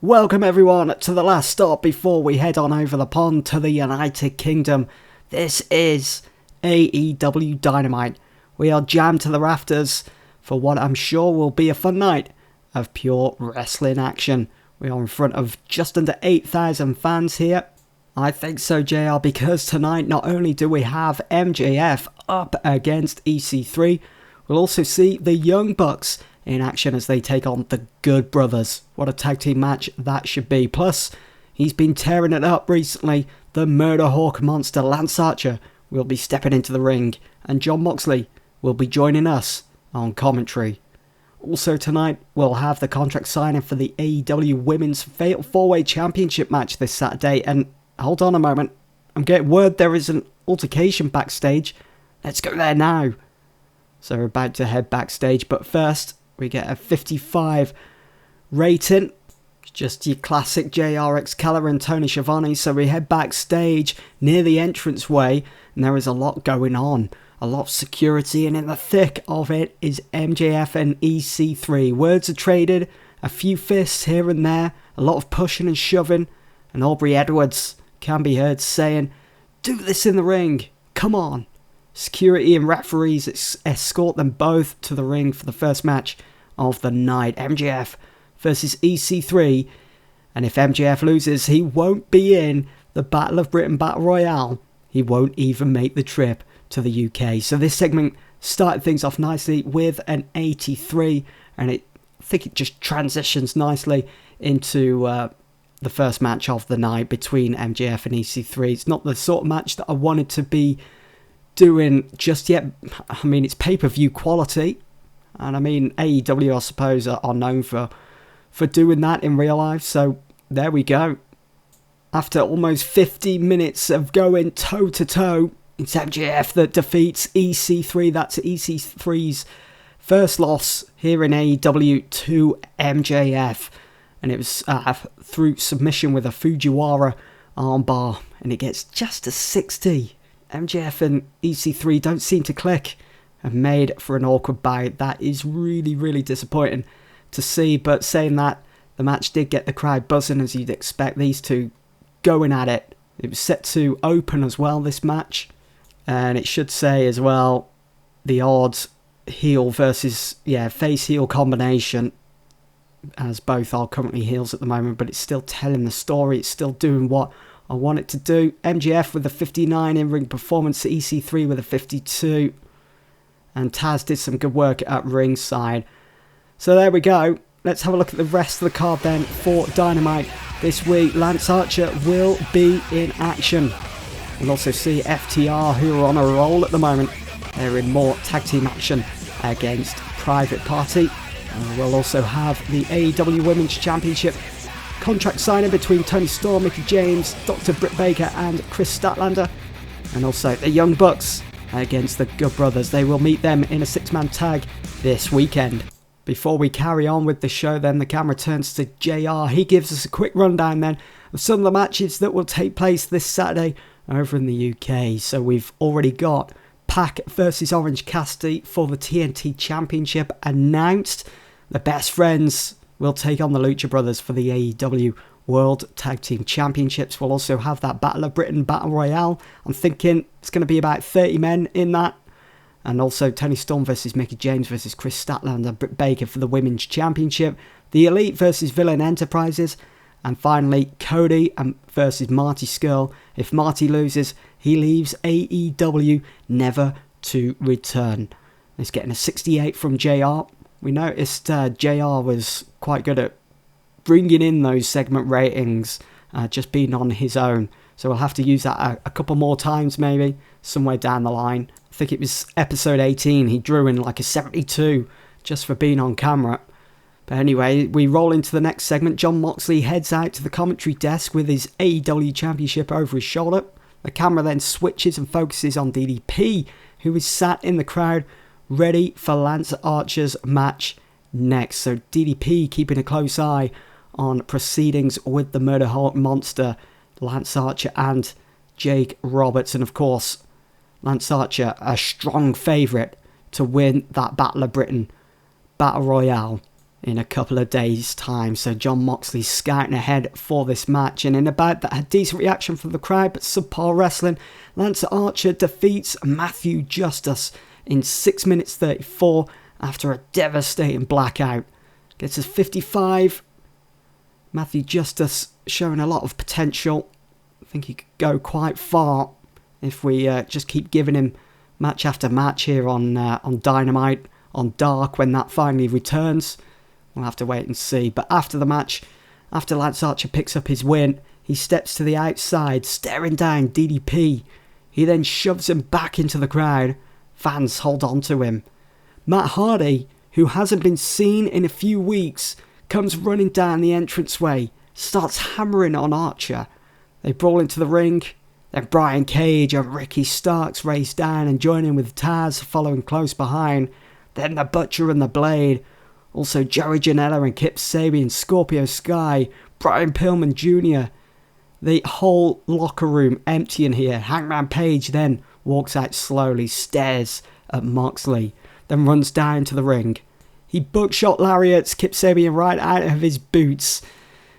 Welcome everyone to the last stop before we head on over the pond to the United Kingdom. This is AEW Dynamite. We are jammed to the rafters for what I'm sure will be a fun night of pure wrestling action. We are in front of just under 8,000 fans here. I think so, JR, because tonight not only do we have MJF up against EC3, we'll also see the Young Bucks in action as they take on the Good Brothers. What a tag team match that should be. Plus, he's been tearing it up recently. The Murder Hawk monster Lance Archer will be stepping into the ring, and Jon Moxley will be joining us on commentary. Also tonight, we'll have the contract signing for the AEW Women's Fatal 4-Way Championship match this Saturday. And hold on a moment, I'm getting word there is an altercation backstage. Let's go there now. So we're about to head backstage, but first, we get a 55 rating. Just your classic JR Excalibur and Tony Schiavone. So we head backstage near the entranceway, and there is a lot going on. A lot of security, and in the thick of it is MJF and EC3. Words are traded, a few fists here and there, a lot of pushing and shoving, and Aubrey Edwards can be heard saying, "Do this in the ring, come on." Security and referees escort them both to the ring for the first match of the night. MJF versus EC3. And if MJF loses, he won't be in the Battle of Britain Battle Royale. He won't even make the trip to the UK. So this segment started things off nicely with an 83. And I think it just transitions nicely into the first match of the night between MJF and EC3. It's not the sort of match that I wanted to be doing just yet. I mean, it's pay-per-view quality, and I mean AEW I suppose are known for doing that in real life, so there we go. After almost 50 minutes of going toe to toe, it's MJF that defeats EC3. That's EC3's first loss here in AEW to MJF, and it was through submission with a Fujiwara armbar, and it gets just a 60. MJF and EC3 don't seem to click and made for an awkward bout. That is really, really disappointing to see. But saying that, the match did get the crowd buzzing as you'd expect. These two going at it. It was set to open as well, this match. And it should say as well, the odd heel versus face-heel combination, as both are currently heels at the moment. But it's still telling the story. It's still doing what I want it to do. MJF with a 59 in-ring performance, EC3 with a 52. And Taz did some good work at ringside. So there we go. Let's have a look at the rest of the card then for Dynamite this week. Lance Archer will be in action. We'll also see FTR, who are on a roll at the moment. They're in more tag team action against Private Party. We'll also have the AEW Women's Championship contract signing between Toni Storm, Mickie James, Dr. Britt Baker and Chris Statlander. And also the Young Bucks against the Good Brothers. They will meet them in a 6-man tag this weekend. Before we carry on with the show then, the camera turns to JR. He gives us a quick rundown then of some of the matches that will take place this Saturday over in the UK. So we've already got Pac versus Orange Cassidy for the TNT Championship announced. The Best Friends will take on the Lucha Brothers for the AEW World Tag Team Championships. We'll also have that Battle of Britain Battle Royale. I'm thinking it's going to be about 30 men in that. And also Toni Storm versus Mickie James versus Chris Statlander and Britt Baker for the Women's Championship. The Elite versus Villain Enterprises. And finally, Cody versus Marty Scurll. If Marty loses, he leaves AEW never to return. It's getting a 68 from JR. We noticed JR was quite good at bringing in those segment ratings, just being on his own. So we'll have to use that a couple more times maybe, somewhere down the line. I think it was episode 18, he drew in like a 72 just for being on camera. But anyway, we roll into the next segment. Jon Moxley heads out to the commentary desk with his AEW Championship over his shoulder. The camera then switches and focuses on DDP, who is sat in the crowd, ready for Lance Archer's match next. So DDP keeping a close eye on proceedings with the Murder Hawk monster, Lance Archer and Jake Roberts. And of course, Lance Archer, a strong favourite to win that Battle of Britain Battle Royale in a couple of days' time. So Jon Moxley's scouting ahead for this match. And in a bout that had decent reaction from the crowd, but subpar wrestling, Lance Archer defeats Matthew Justice in 6 minutes 34 after a devastating blackout. Gets us 55. Matthew Justice showing a lot of potential. I think he could go quite far if we just keep giving him match after match here on Dynamite, on Dark, when that finally returns. We'll have to wait and see. But after the match, after Lance Archer picks up his win, he steps to the outside, staring down DDP. He then shoves him back into the crowd. Fans hold on to him. Matt Hardy, who hasn't been seen in a few weeks, comes running down the entranceway, starts hammering on Archer. They brawl into the ring. Then Brian Cage and Ricky Starks race down and join in with Taz following close behind. Then the Butcher and the Blade. Also Joey Janela and Kip Sabian, Scorpio Sky, Brian Pillman Jr. The whole locker room empty in here. Hangman Page then walks out slowly, stares at Moxley, then runs down to the ring. He buckshot lariats Kip Sabian right out of his boots.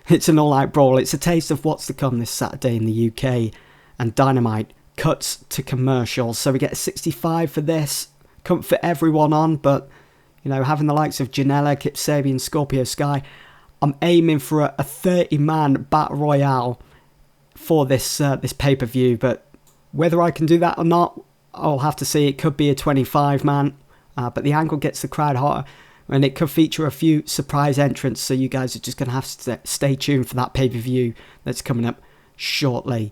It's an all-out brawl. It's a taste of what's to come this Saturday in the UK. And Dynamite cuts to commercials. So we get a 65 for this. Couldn't fit everyone on, but you know, having the likes of Janela, Kip Sabian, Scorpio Sky, I'm aiming for a 30-man battle royale for this pay-per-view. But whether I can do that or not, I'll have to see. It could be a 25-man, but the angle gets the crowd hotter, and it could feature a few surprise entrants. So you guys are just going to have to stay tuned for that pay-per-view that's coming up shortly.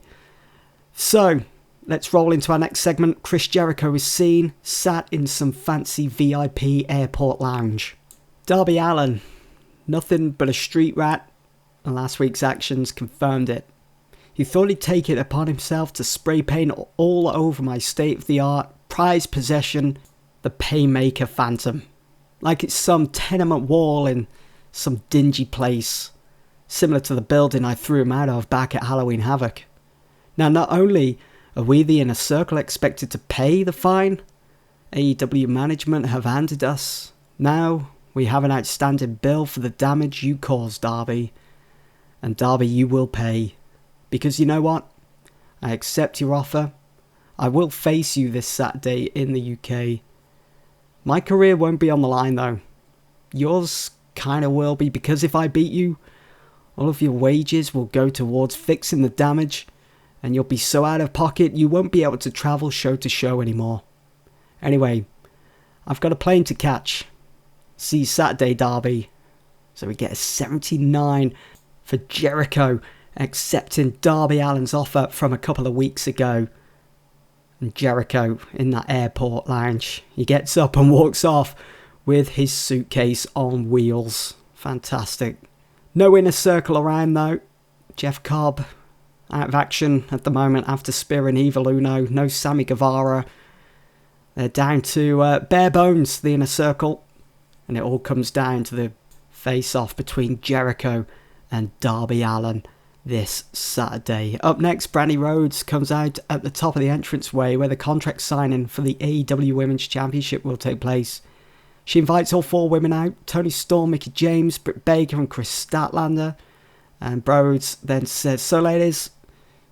So let's roll into our next segment. Chris Jericho is seen sat in some fancy VIP airport lounge. Darby Allin, nothing but a street rat, and last week's actions confirmed it. He thought he'd take it upon himself to spray paint all over my state-of-the-art, prized possession, the Paymaker Phantom. Like it's some tenement wall in some dingy place, similar to the building I threw him out of back at Halloween Havoc. Now, not only are we, the Inner Circle, expected to pay the fine AEW management have handed us, now we have an outstanding bill for the damage you caused, Darby. And Darby, you will pay. Because you know what? I accept your offer. I will face you this Saturday in the UK. My career won't be on the line though. Yours kinda will be, because if I beat you, all of your wages will go towards fixing the damage, and you'll be so out of pocket you won't be able to travel show to show anymore. Anyway, I've got a plane to catch. See you Saturday, Darby. So we get a 79 for Jericho, accepting Darby Allin's offer from a couple of weeks ago. And Jericho in that airport lounge, he gets up and walks off with his suitcase on wheels. Fantastic. No Inner Circle around though. Jeff Cobb out of action at the moment after spearing Evil Uno. No Sammy Guevara. They're down to bare bones, the Inner Circle. And it all comes down to the face-off between Jericho and Darby Allin this Saturday. Up next, Brandy Rhodes comes out at the top of the entranceway where the contract signing for the AEW Women's Championship will take place. She invites all four women out: Toni Storm, Mickie James, Britt Baker and Chris Statlander. And Rhodes then says, "So ladies,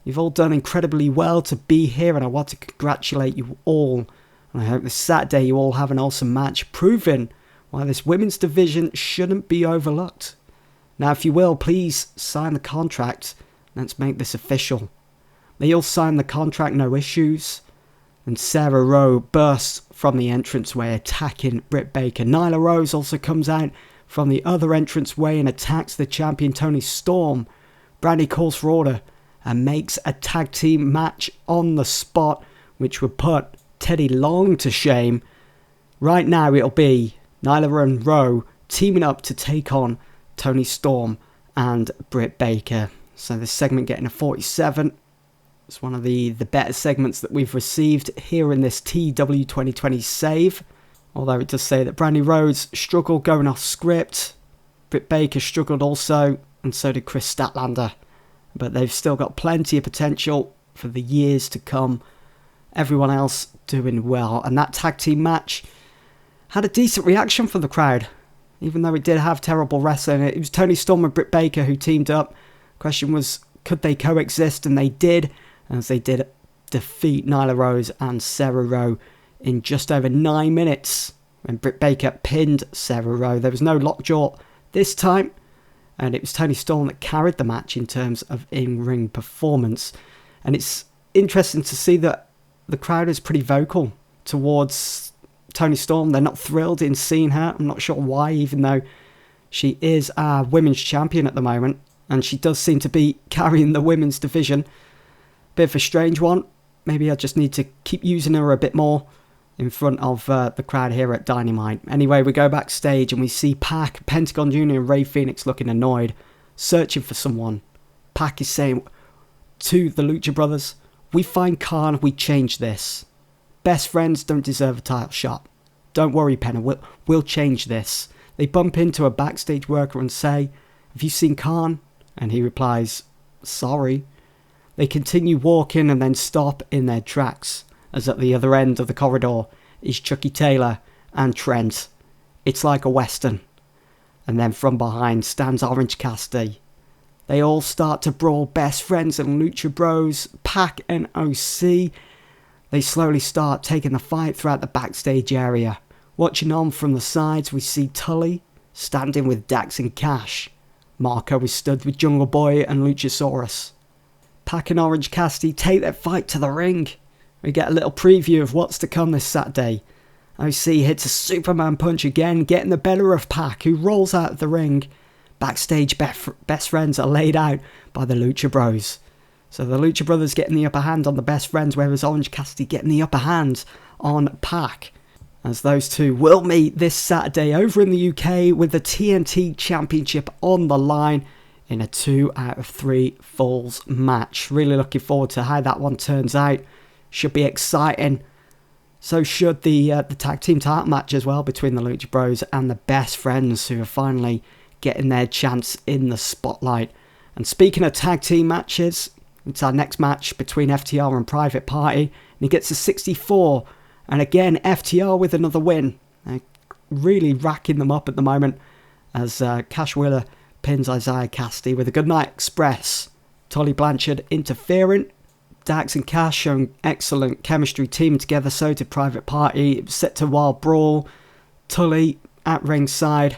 you've all done incredibly well to be here, and I want to congratulate you all. And I hope this Saturday you all have an awesome match, proving why this women's division shouldn't be overlooked. Now, if you will, please sign the contract. Let's make this official." They all sign the contract, no issues. And Sarah Rowe bursts from the entranceway, attacking Britt Baker. Nyla Rose also comes out from the other entranceway and attacks the champion Toni Storm. Brandy calls for order and makes a tag team match on the spot, which would put Teddy Long to shame. Right now it'll be Nyla and Rowe teaming up to take on Toni Storm and Britt Baker. So this segment getting a 47. It's one of the better segments that we've received here in this TW 2020 save. Although it does say that Brandy Rhodes struggled going off script. Britt Baker struggled also, and so did Chris Statlander. But they've still got plenty of potential for the years to come. Everyone else doing well. And that tag team match had a decent reaction from the crowd. even though it did have terrible wrestling. It was Toni Storm and Britt Baker who teamed up. Question was, could they coexist? And they did, as they did defeat Nyla Rose and Sarah Rowe in just over 9 minutes when Britt Baker pinned Sarah Rowe. There was no lockjaw this time, and it was Toni Storm that carried the match in terms of in-ring performance. And it's interesting to see that the crowd is pretty vocal towards Toni Storm. They're not thrilled in seeing her. I'm not sure why, even though she is our women's champion at the moment, and she does seem to be carrying the women's division. Bit of a strange one. Maybe I just need to keep using her a bit more in front of the crowd here at Dynamite. Anyway, we go backstage and we see Pac, Pentagon Jr. and Rey Fenix looking annoyed, searching for someone. Pac is saying to the Lucha Brothers, "We find Khan, we change this. Best friends don't deserve a title shot. Don't worry, Penna, we'll change this." They bump into a backstage worker and say, "Have you seen Khan?" And he replies, "Sorry." They continue walking and then stop in their tracks, as at the other end of the corridor is Chucky Taylor and Trent. It's like a western. And then from behind stands Orange Cassidy. They all start to brawl, Best Friends and Lucha Bros, Pac and OC. They slowly start taking the fight throughout the backstage area. Watching on from the sides, we see Tully standing with Dax and Cash. Marco is stood with Jungle Boy and Luchasaurus. Pac and Orange Cassidy take their fight to the ring. We get a little preview of what's to come this Saturday. OC hits a Superman punch again, getting the better of Pac, who rolls out of the ring. Backstage, Best Friends are laid out by the Lucha Bros. So the Lucha Brothers getting the upper hand on the Best Friends, whereas Orange Cassidy getting the upper hand on Pac. As those two will meet this Saturday over in the UK with the TNT Championship on the line in a 2 out of 3 falls match. Really looking forward to how that one turns out. Should be exciting. So should the tag team title match as well between the Lucha Bros and the Best Friends, who are finally getting their chance in the spotlight. And speaking of tag team matches, it's our next match between FTR and Private Party, and he gets a 64. And again, FTR with another win. They're really racking them up at the moment as Cash Wheeler pins Isaiah Cassidy with a Goodnight Express. Tully Blanchard interfering. Dax and Cash showing excellent chemistry teaming together. So did Private Party. It was set to wild brawl. Tully at ringside.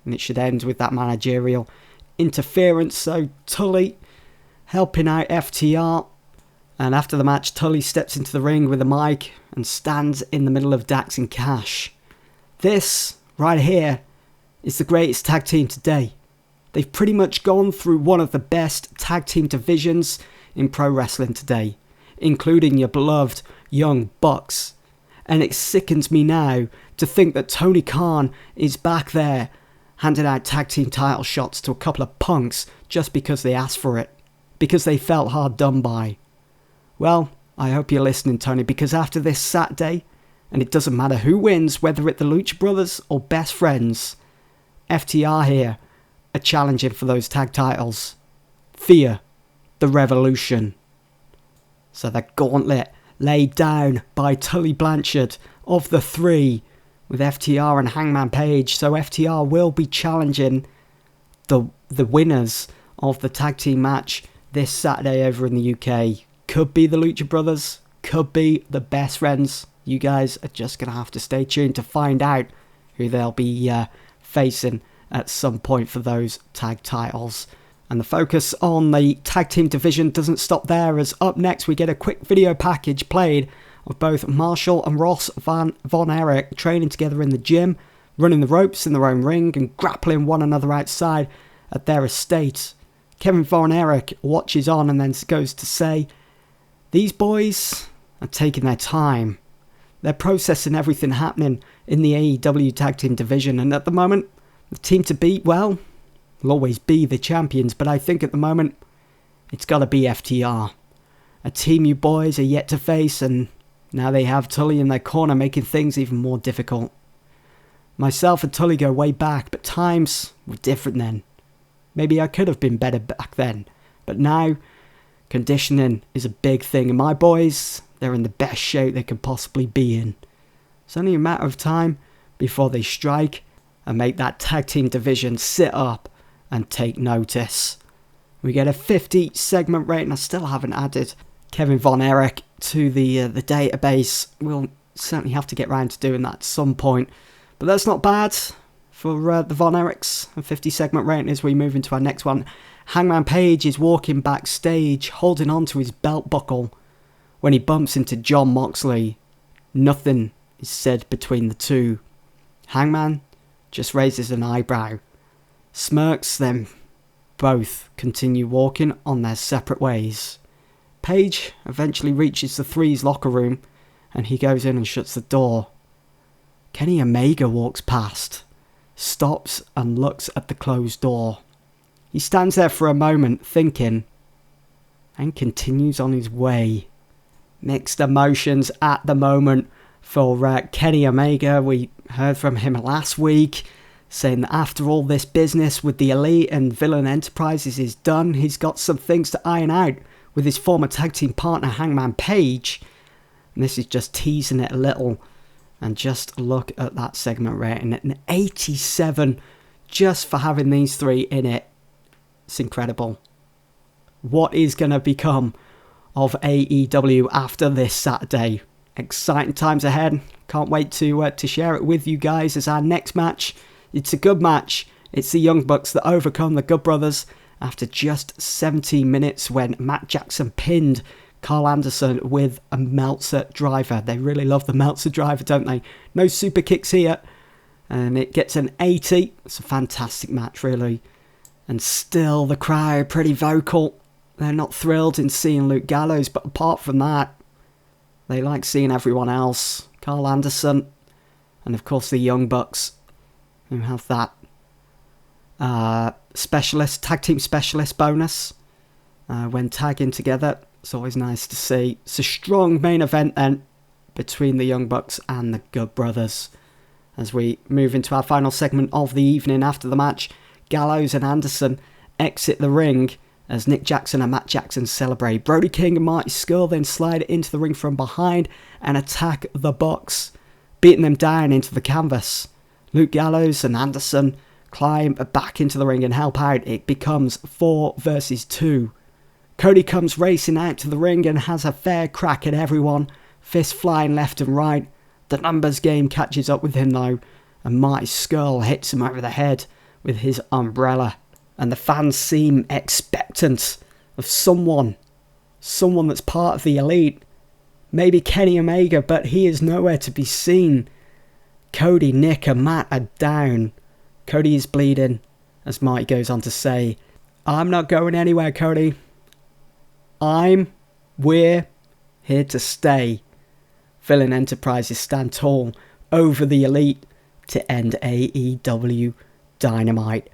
And it should end with that managerial interference. So Tully helping out FTR. And after the match, Tully steps into the ring with a mic and stands in the middle of Dax and Cash. This, right here, is the greatest tag team today. They've pretty much gone through one of the best tag team divisions in pro wrestling today, including your beloved Young Bucks. And it sickens me now to think that Tony Khan is back there handing out tag team title shots to a couple of punks just because they asked for it, because they felt hard done by. Well, I hope you're listening, Tony, because after this Saturday, and it doesn't matter who wins, whether it's the Lucha Brothers or Best Friends, FTR here are challenging for those tag titles. Fear the Revolution. So the gauntlet laid down by Tully Blanchard of the three with FTR and Hangman Page. So FTR will be challenging the winners of the tag team match this Saturday over in the UK. Could be the Lucha Brothers, could be the Best Friends. You guys are just going to have to stay tuned to find out who they'll be facing at some point for those tag titles. And the focus on the tag team division doesn't stop there, as up next we get a quick video package played of both Marshall and Ross Von Erich training together in the gym, running the ropes in their own ring and grappling one another outside at their estate. Kevin Von Erich watches on and then goes to say, "These boys are taking their time. They're processing everything happening in the AEW tag team division, and at the moment, the team to beat, well, will always be the champions, but I think at the moment, it's got to be FTR. A team you boys are yet to face, and now they have Tully in their corner, making things even more difficult. Myself and Tully go way back, but times were different then. Maybe I could have been better back then, but now, conditioning is a big thing, and my boys, they're in the best shape they can possibly be in. It's only a matter of time before they strike, and make that tag team division sit up and take notice. We get a 50 segment rating. I still haven't added Kevin Von Erich to the database. We'll certainly have to get round to doing that at some point. But that's not bad for the Von Erichs. A 50 segment rating as we move into our next one. Hangman Page is walking backstage, holding on to his belt buckle when he bumps into Jon Moxley. Nothing is said between the two. Hangman just raises an eyebrow, smirks, then both continue walking on their separate ways. Page eventually reaches the Three's locker room and he goes in and shuts the door. Kenny Omega walks past, stops and looks at the closed door. He stands there for a moment thinking and continues on his way. Mixed emotions at the moment for Kenny Omega. We heard from him last week saying that after all this business with the Elite and Villain Enterprises is done, he's got some things to iron out with his former tag team partner Hangman Page. And this is just teasing it a little. And just look at that segment rating, an 87 just for having these three in it. It's incredible. What is going to become of AEW after this Saturday? Exciting times ahead. Can't wait to share it with you guys as our next match. It's a good match. It's the Young Bucks that overcome the Good Brothers after just 17 minutes when Matt Jackson pinned Carl Anderson with a Meltzer driver. They really love the Meltzer driver, don't they? No super kicks here. And it gets an 80. It's a fantastic match, really. And still the crowd pretty vocal. They're not thrilled in seeing Luke Gallows, but apart from that, they like seeing everyone else. Carl Anderson, and of course the Young Bucks, who have that tag team specialist bonus when tagging together. It's always nice to see. It's a strong main event then between the Young Bucks and the Good Brothers. As we move into our final segment of the evening after the match, Gallows and Anderson exit the ring as Nick Jackson and Matt Jackson celebrate. Brody King and Marty Scurll then slide into the ring from behind and attack the Bucks, beating them down into the canvas. Luke Gallows and Anderson climb back into the ring and help out. It becomes 4 versus 2. Cody comes racing out to the ring and has a fair crack at everyone, fists flying left and right. The numbers game catches up with him though, and Marty Scurll hits him over the head with his umbrella. And the fans seem expectant of someone that's part of the Elite. Maybe Kenny Omega, but he is nowhere to be seen. Cody, Nick and Matt are down. Cody is bleeding, as Marty goes on to say, "I'm not going anywhere, Cody. We're here to stay." Villain Enterprises stand tall over the Elite to end AEW Dynamite.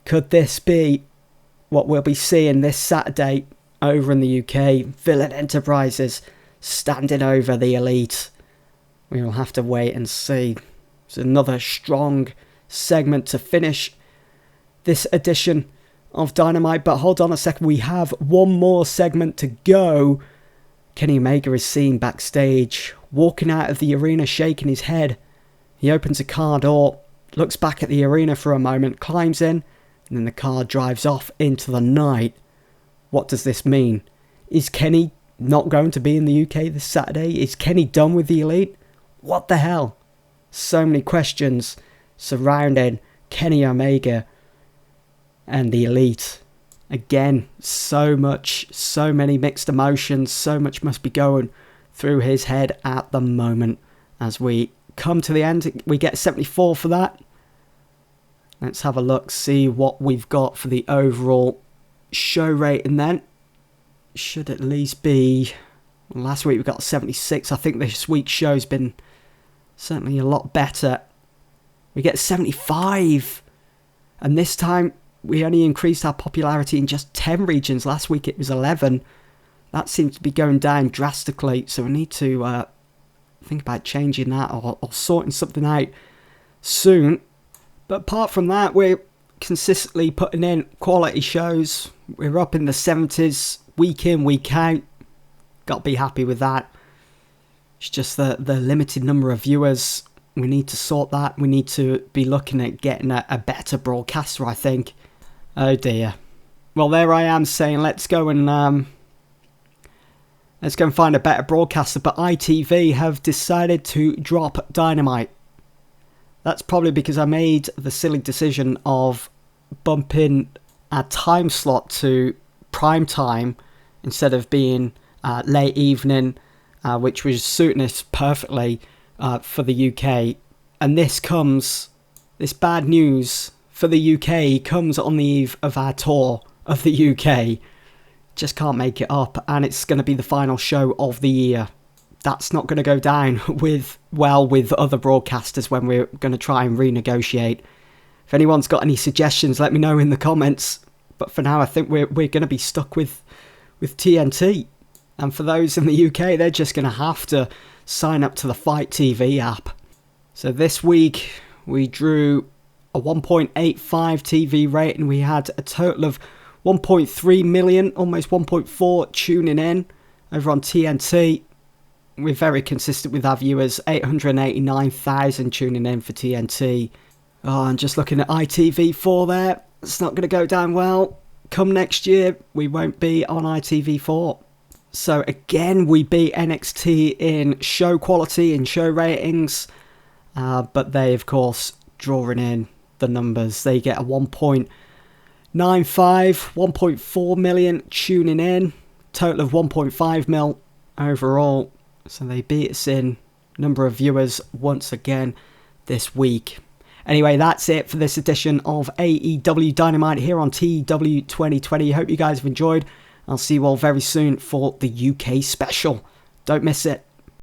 Could this be what we'll be seeing this Saturday over in the UK? Villain Enterprises standing over the Elite. We will have to wait and see. It's another strong segment to finish this edition of Dynamite. But hold on a second, we have one more segment to go. Kenny Omega is seen backstage, walking out of the arena, shaking his head. He opens a car door, looks back at the arena for a moment, climbs in, and then the car drives off into the night. What does this mean? Is Kenny not going to be in the UK this Saturday? Is Kenny done with the Elite? What the hell? So many questions surrounding Kenny Omega and the Elite. Again, so many mixed emotions, so much must be going through his head at the moment. As we come to the end, we get 74 for that. Let's have a look, see what we've got for the overall show rating then. Should at least be... Last week we got 76. I think this week's show's been certainly a lot better. We get 75. And this time we only increased our popularity in just 10 regions. Last week it was 11. That seems to be going down drastically. So we need to think about changing that or sorting something out soon. But apart from that, we're consistently putting in quality shows. We're up in the 70s, week in, week out. Got to be happy with that. It's just the limited number of viewers We need to sort that. We need to be looking at getting a better broadcaster, I think. Oh dear. Well, there I am saying let's go and find a better broadcaster, but ITV have decided to drop Dynamite. That's probably because I made the silly decision of bumping a time slot to prime time instead of being late evening, which was suiting us perfectly for the UK. And this bad news for the UK comes on the eve of our tour of the UK. Just can't make it up, and it's going to be the final show of the year. That's not going to go down with other broadcasters when we're going to try and renegotiate. If anyone's got any suggestions, let me know in the comments. But for now, I think we're going to be stuck with TNT. And for those in the UK, they're just going to have to sign up to the Fight TV app. So this week, we drew a 1.85 TV rating. We had a total of 1.3 million, almost 1.4 tuning in over on TNT. We're very consistent with our viewers, 889,000 tuning in for TNT. Oh, and just looking at ITV4 there, it's not going to go down well. Come next year, we won't be on ITV4. So again, we beat NXT in show quality, in show ratings, but they, of course, drawing in the numbers. They get a 1.95, 1.4 million tuning in, total of 1.5 mil overall. So they beat us in number of viewers once again this week. Anyway, that's it for this edition of AEW Dynamite here on TEW 2020. Hope you guys have enjoyed. I'll see you all very soon for the UK special. Don't miss it.